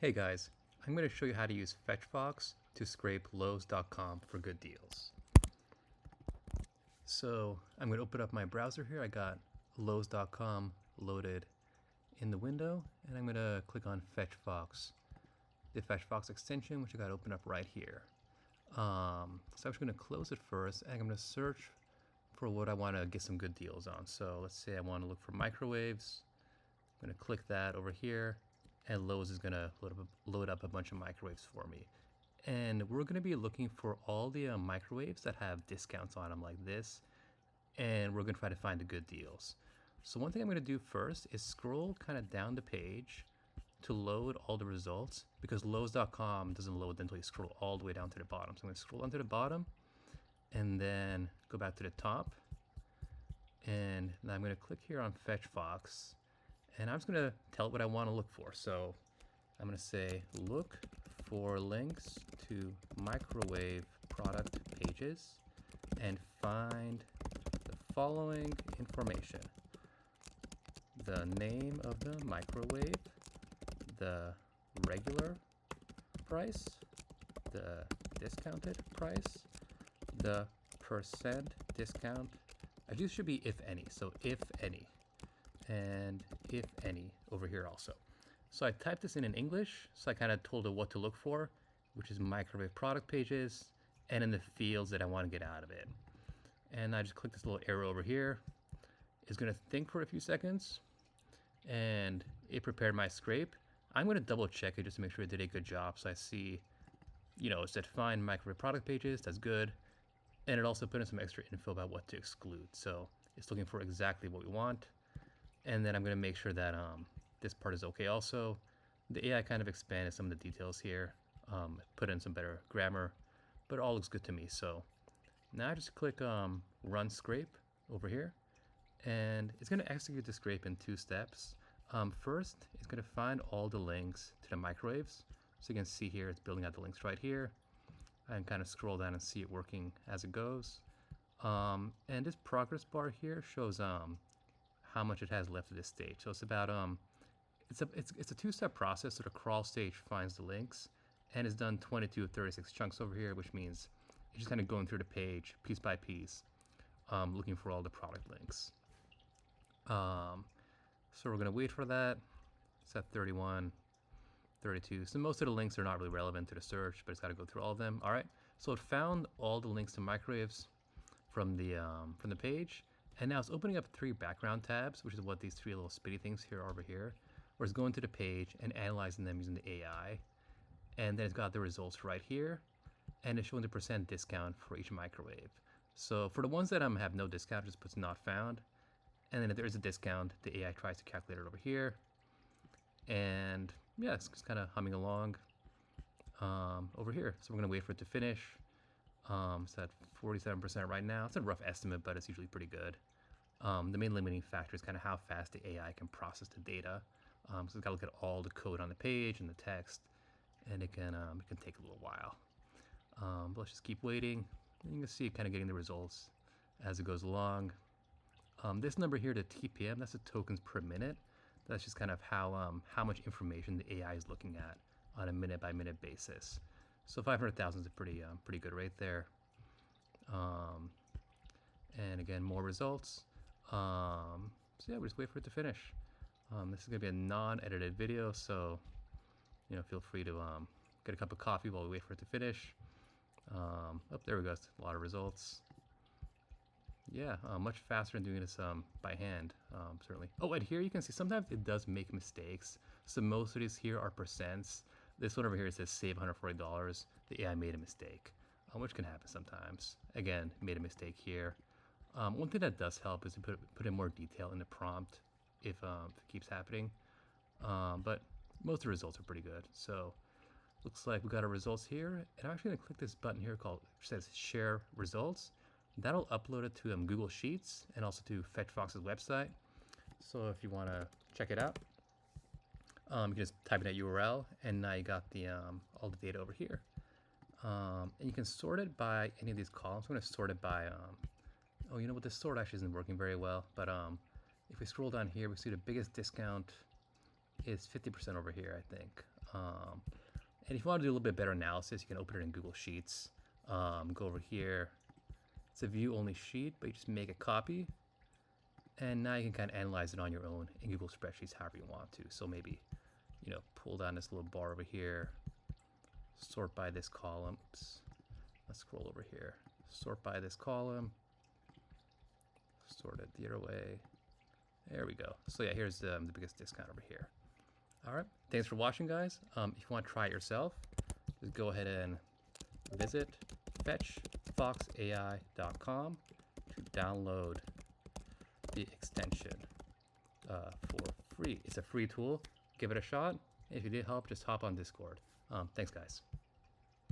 Hey guys, I'm going to show you how to use FetchFox to scrape Lowe's.com for good deals. So I'm going to open up my browser here. I got Lowe's.com loaded in the window, and I'm going to click on FetchFox, the FetchFox extension, which I got open up right here. So I'm just going to close it first, and I'm going to search for what I want to get some good deals on. So let's say I want to look for microwaves. I'm going to click that over here, and Lowe's is going to load up a bunch of microwaves for me. And we're going to be looking for all the microwaves that have discounts on them like this, and we're going to try to find the good deals. So one thing I'm going to do first is scroll kind of down the page to load all the results, because Lowe's.com doesn't load until you scroll all the way down to the bottom. So I'm going to scroll down to the bottom and then go back to the top, and now I'm going to click here on FetchFox, and I'm just going to tell it what I want to look for. So I'm going to say look for links to microwave product pages and find the following information: the name of the microwave, the regular price, the discounted price, the percent discount. Actually, this should be if any, so if any, and if any over here also. So I typed this in English, so I kind of told it what to look for, which is microwave product pages, and in the fields that I want to get out of it. And I just click this little arrow over here. It's going to think for a few seconds, and it prepared my scrape. I'm going to double check it just to make sure it did a good job. So I see, it said find microwave product pages. That's good. And it also put in some extra info about what to exclude. So it's looking for exactly what we want. And then I'm going to make sure that this part is okay also. The AI kind of expanded some of the details here, put in some better grammar, but it all looks good to me. So now I just click run scrape over here, and it's going to execute the scrape in two steps. First, it's going to find all the links to the microwaves. So you can see here, it's building out the links right here. I can kind of scroll down and see it working as it goes. And this progress bar here shows how much it has left at this stage. So it's about it's a two-step process. So the crawl stage finds the links, and it's done 22 of 36 chunks over here, which means it's just kind of going through the page piece by piece, looking for all the product links. So we're gonna wait for that. It's at 31, 32. So most of the links are not really relevant to the search, but it's got to go through all of them. All right. So it found all the links to microwaves from the page, and now it's opening up three background tabs, which is what these three little spitty things here are over here, where it's going to the page and analyzing them using the AI. And then it's got the results right here, and it's showing the percent discount for each microwave. So for the ones that have no discount, just puts not found. And then if there is a discount, the AI tries to calculate it over here. And yeah, it's just kind of humming along over here. So we're going to wait for it to finish. It's at 47% right now. It's a rough estimate, but it's usually pretty good. The main limiting factor is kind of how fast the AI can process the data. So it's got to look at all the code on the page and the text, and it can take a little while. But let's just keep waiting. And you can see it kind of getting the results as it goes along. This number here, the TPM, that's the tokens per minute. That's just kind of how much information the AI is looking at on a minute by minute basis. So 500,000 is a pretty good rate there. And again, more results. So yeah, we just wait for it to finish. This is gonna be a non-edited video, so feel free to get a cup of coffee while we wait for it to finish. Oh, there we go. A lot of results. Yeah, much faster than doing this by hand, certainly. Oh, and here you can see sometimes it does make mistakes. So most of these here are percents. This one over here says save $140. The AI made a mistake, which can happen sometimes. Again, made a mistake here. One thing that does help is to put in more detail in the prompt if it keeps happening. But most of the results are pretty good. So looks like we got our results here. And I'm actually gonna click this button here which says share results. That'll upload it to Google Sheets and also to FetchFox's website. So if you want to check it out, you can just type in that URL, and now you got the all the data over here. And you can sort it by any of these columns. I'm going to sort it by, oh, you know what? This sort actually isn't working very well. But if we scroll down here, we see the biggest discount is 50% over here, I think. And if you want to do a little bit better analysis, you can open it in Google Sheets. Go over here. It's a view-only sheet, but you just make a copy. And now you can kind of analyze it on your own in Google Spreadsheets however you want to. So maybe, you know, pull down this little bar over here, sort by this column. Oops. Let's scroll over here. Sort by this column. Sort it the other way. There we go. So yeah, here's the biggest discount over here. All right. Thanks for watching, guys. If you want to try it yourself, just go ahead and visit fetchfoxai.com to download the extension for free. It's a free tool. Give it a shot. If you need help, just hop on Discord. Thanks, guys.